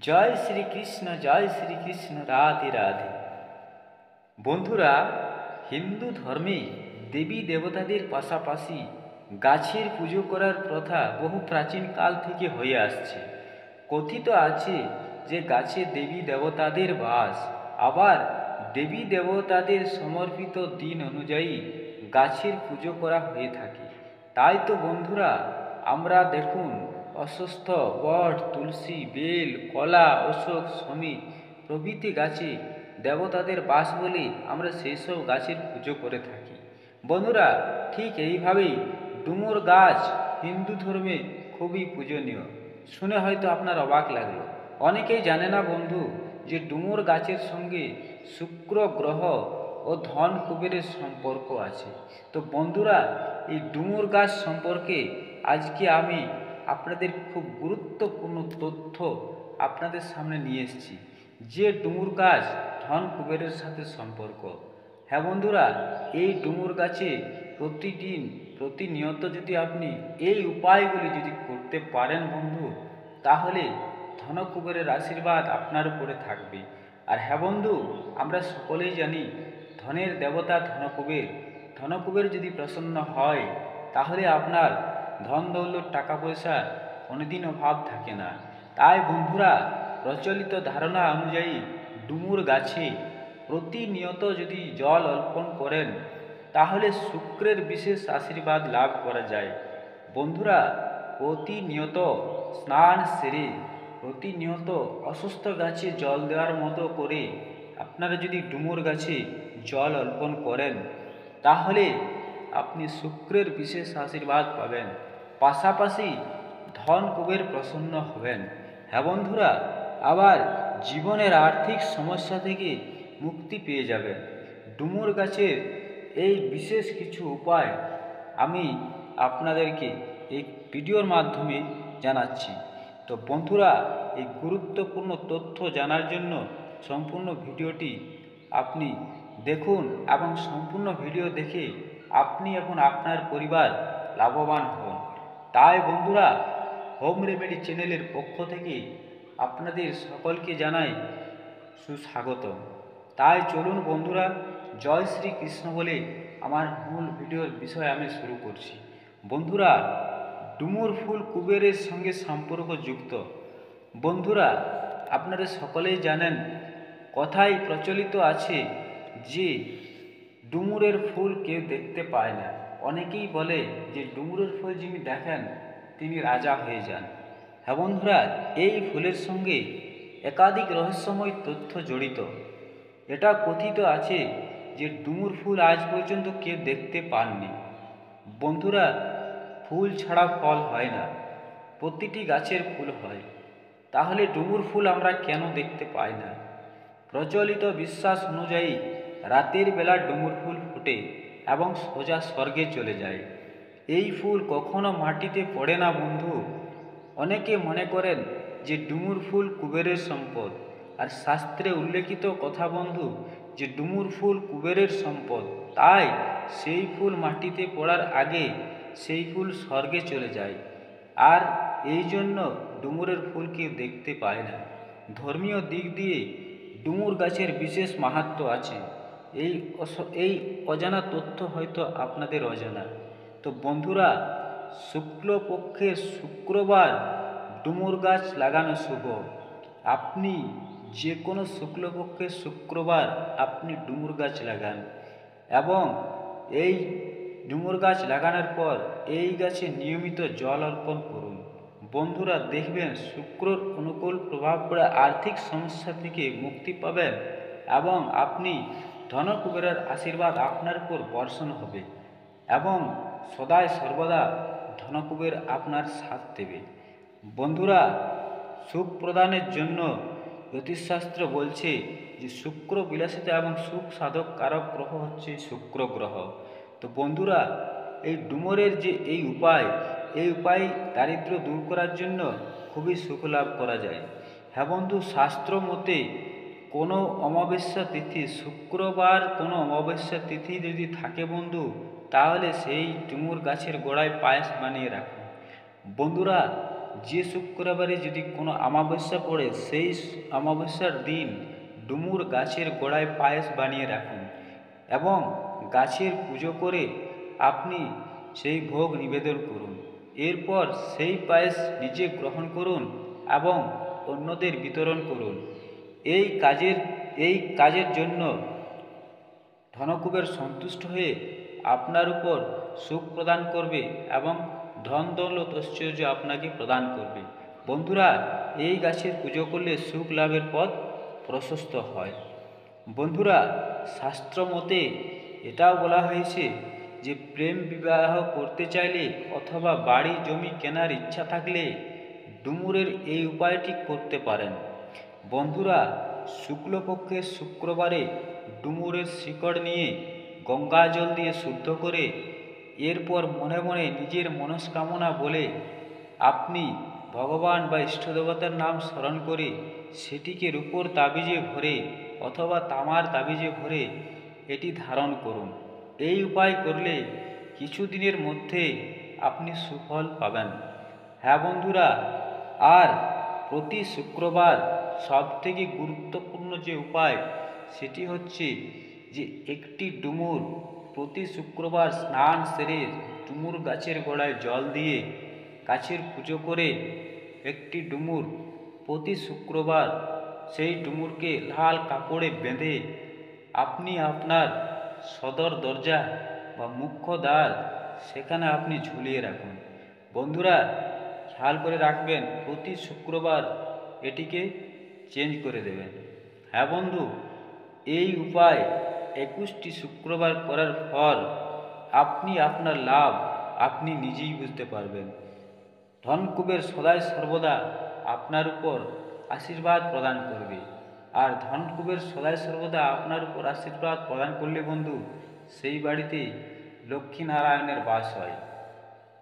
জয় শ্রীকৃষ্ণ, রাধে রাধে। বন্ধুরা, হিন্দু ধর্মে দেবী দেবতাদের পাশাপাশি গাছের পুজো করার প্রথা বহু প্রাচীন কাল থেকে হয়ে আসছে। কথিত আছে যে গাছে দেবী দেবতাদের বাস, আবার দেবী দেবতাদের সমর্পিত দিন অনুযায়ী গাছের পুজো করা হয়ে থাকে। তাই তো বন্ধুরা, আমরা দেখুন অশ্বত্থ, বট, তুলসী, বেল, কলা, অশোক, শমী প্রভৃতি গাছে দেবতাদের বাস বলে আমরা সেই সব গাছের পুজো করে থাকি। বন্ধুরা, ঠিক এইভাবেই ডুমুর গাছ হিন্দু ধর্মে খুবই পূজনীয়। শুনে হয়তো আপনার অবাক লাগলো। অনেকেই জানে না বন্ধু যে ডুমুর গাছের সঙ্গে শুক্র গ্রহ ও ধন কুবেরের সম্পর্ক আছে। তো বন্ধুরা, এই ডুমুর গাছ সম্পর্কে আজকে আমি আপনাদের খুব গুরুত্বপূর্ণ তথ্য আপনাদের সামনে নিয়ে এসেছি, যে ডুমুর গাছ ধন কুবেরের সাথে সম্পর্ক। হ্যাঁ বন্ধুরা, এই ডুমুর গাছে প্রতিনিয়ত যদি আপনি এই উপায়গুলি যদি করতে পারেন বন্ধু, তাহলে ধন কুবেরের আশীর্বাদ আপনার উপরে থাকবে। আর হ্যাঁ বন্ধু, আমরা সকলেই জানি ধনের দেবতা ধনকুবের। ধনকুবের যদি প্রসন্ন হয় তাহলে আপনার ধন দৌলত টাকা পয়সা কোনোদিন অভাব থাকে না। তাই বন্ধুরা, প্রচলিত ধারণা অনুযায়ী ডুমুর গাছে প্রতিনিয়ত যদি জল অর্পণ করেন তাহলে শুক্রের বিশেষ আশীর্বাদ লাভ করা যায়। বন্ধুরা, প্রতিনিয়ত স্নান সেরে প্রতিনিয়ত অসুস্থ গাছে জল দেওয়ার মতো করে আপনারা যদি ডুমুর গাছে জল অর্পণ করেন তাহলে আপনি শুক্রের বিশেষ আশীর্বাদ পাবেন, পাশাপাশি ধন কুবের প্রসন্ন হবেন। হ্যাঁ বন্ধুরা, আবার জীবনের আর্থিক সমস্যা থেকে মুক্তি পেয়ে যাবেন। ডুমুর গাছের এই বিশেষ কিছু উপায় আমি আপনাদেরকে এই ভিডিওর মাধ্যমে জানাচ্ছি। তো বন্ধুরা, এই গুরুত্বপূর্ণ তথ্য জানার জন্য সম্পূর্ণ ভিডিওটি আপনি দেখুন এবং সম্পূর্ণ ভিডিও দেখে আপনি এবং আপনার পরিবার লাভবান হন। তাই বন্ধুরা, হোম রেমেডি চ্যানেলের পক্ষ থেকে আপনাদের সকলকে জানাই সুস্বাগত। তাই চলুন বন্ধুরা, জয় শ্রীকৃষ্ণ বলে আমার মূল ভিডিওর বিষয় আমি শুরু করছি। বন্ধুরা, ডুমুর ফুল কুবেরের সঙ্গে সম্পর্কযুক্ত। বন্ধুরা, আপনারা সকলেই জানেন, কথাই প্রচলিত আছে যে ডুমুরের ফুল কেউ দেখতে পায় না। অনেকেই বলে যে ডুমুরের ফুল যিনি দেখেন তিনি রাজা হয়ে যান। হ্যাঁ বন্ধুরা, এই ফুলের সঙ্গে একাধিক রহস্যময় তথ্য জড়িত। এটা কথিত আছে যে ডুমুর ফুল আজ পর্যন্ত কেউ দেখতে পাননি। বন্ধুরা, ফুল ছাড়া ফল হয় না, প্রতিটি গাছের ফুল হয়। তাহলে ডুমুর ফুল আমরা কেন দেখতে পাই না? প্রচলিত বিশ্বাস অনুযায়ী রাতের বেলা ডুমুর ফুল ফুটে এবং সোজা স্বর্গে চলে যায়। এই ফুল কখনো মাটিতে পড়ে না বন্ধু। অনেকে মনে করেন যে ডুমুর ফুল কুবেরের সম্পদ, আর শাস্ত্রে উল্লেখিত কথা বন্ধু যে ডুমুর ফুল কুবেরের সম্পদ, তাই সেই ফুল মাটিতে পড়ার আগে সেই ফুল স্বর্গে চলে যায়। আর এই জন্য ডুমুরের ফুল কেউ দেখতে পায় না। ধর্মীয় দিক দিয়ে ডুমুর গাছের বিশেষ মাহাত্ম্য আছে। এই অজানা তথ্য হয়তো আপনাদের অজানা। তো বন্ধুরা, শুক্লপক্ষের শুক্রবার ডুমুর গাছ লাগানো শুভ। আপনি যে কোনো শুক্লপক্ষের শুক্রবার আপনি ডুমুর গাছ লাগান এবং এই ডুমুর গাছ লাগানোর পর এই গাছে নিয়মিত জল অর্পণ করুন। বন্ধুরা, দেখবেন শুক্রর অনুকূল প্রভাব পড়ে আর্থিক সমস্যা থেকে মুক্তি পাবেন এবং আপনি ধনকুবেরের আশীর্বাদ আপনার উপর বর্ষণ হবে এবং সদায় সর্বদা ধনকুবের আপনার সাথ দেবে। বন্ধুরা, সুখ প্রদানের জন্য জ্যোতিষশাস্ত্র বলছে যে শুক্র বিলাসিতা এবং সুখ সাধক কারক গ্রহ হচ্ছে শুক্র গ্রহ। তো বন্ধুরা, এই ডুমুরের যে এই উপায় দারিদ্র্য দূর করার জন্য খুবই সুখ লাভ করা যায়। হ্যাঁ বন্ধু, শাস্ত্র মতে কোনো অমাবস্যা তিথি, শুক্রবার কোনো অমাবস্যা তিথি যদি থাকে বন্ধু, তাহলে সেই ডুমুর গাছের গোড়ায় পায়েস বানিয়ে রাখুন। বন্ধুরা, যে শুক্রবারে যদি কোনো অমাবস্যা পড়ে সেই অমাবস্যার দিন ডুমুর গাছের গোড়ায় পায়েস বানিয়ে রাখুন এবং গাছের পুজো করে আপনি সেই ভোগ নিবেদন করুন। এরপর সেই পায়েস নিজে গ্রহণ করুন এবং অন্যদের বিতরণ করুন। এই কাজের জন্য ধনকুবের সন্তুষ্ট হয়ে আপনার উপর সুখ প্রদান করবে এবং ধন দৌলত ঐশ্বর্য আপনাকে প্রদান করবে। বন্ধুরা, এই গাছের পুজো করলে সুখ লাভের পথ প্রশস্ত হয়। বন্ধুরা, শাস্ত্র মতে এটাও বলা হয়েছে যে প্রেম বিবাহ করতে চাইলে অথবা বাড়ি জমি কেনার ইচ্ছা থাকলে ডুমুরের এই উপায়টি করতে পারেন। বন্ধুরা, শুক্লপক্ষের শুক্রবারে ডুমুরের শিকড় নিয়ে গঙ্গা জল দিয়ে শুদ্ধ করে এরপর মনে মনে নিজের মনস্কামনা বলে আপনি ভগবান বা ইষ্টদেবতার নাম স্মরণ করে সেটিকে রূপোর তাবিজে ভরে অথবা তামার তাবিজে ভরে এটি ধারণ করুন। এই উপায় করলে কিছুদিনের মধ্যে আপনি সুফল পাবেন। হ্যাঁ বন্ধুরা, আর প্রতি শুক্রবার সবথেকে গুরুত্বপূর্ণ যে উপায় সেটি হচ্ছে যে একটি ডুমুর প্রতি শুক্রবার স্নান সেরে ডুমুর গাছের গোড়ায় জল দিয়ে গাছের পুজো করে একটি ডুমুর প্রতি শুক্রবার সেই ডুমুরকে লাল কাপড়ে বেঁধে আপনি আপনার সদর দরজা বা মুখ্য দ্বার সেখানে আপনি ঝুলিয়ে রাখুন। বন্ধুরা, খেয়াল করে রাখবেন প্রতি শুক্রবার এটিকে চেঞ্জ করে দেবেন। হ্যাঁ বন্ধু, এই উপায় 21টি শুক্রবার করার পর আপনি আপনার লাভ আপনি নিজেই বুঝতে পারবেন। ধনকুবের সদাই সর্বদা আপনার উপর আশীর্বাদ প্রদান করবে। আর ধনকুবের সদাই সর্বদা আপনার উপর আশীর্বাদ প্রদান করলে বন্ধু সেই বাড়িতে লক্ষ্মীনারায়ণের বাস হয়।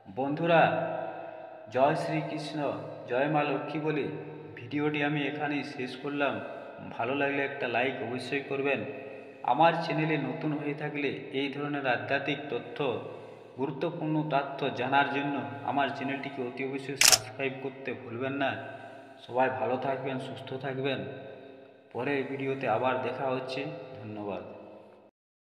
বন্ধুরা, জয় শ্রীকৃষ্ণ, জয় মা লক্ষ্মী বলে ভিডিওটি আমি এখানেই শেষ করলাম। ভালো লাগলে একটা লাইক অবশ্যই করবেন। আমার চ্যানেলে নতুন হয়ে থাকলে এই ধরনের আধ্যাত্মিক তথ্য, গুরুত্বপূর্ণ তথ্য জানার জন্য আমার চ্যানেলটিকে অতি অবশ্যই সাবস্ক্রাইব করতে ভুলবেন না। সবাই ভালো থাকবেন, সুস্থ থাকবেন। পরের ভিডিওতে আবার দেখা হচ্ছে। ধন্যবাদ।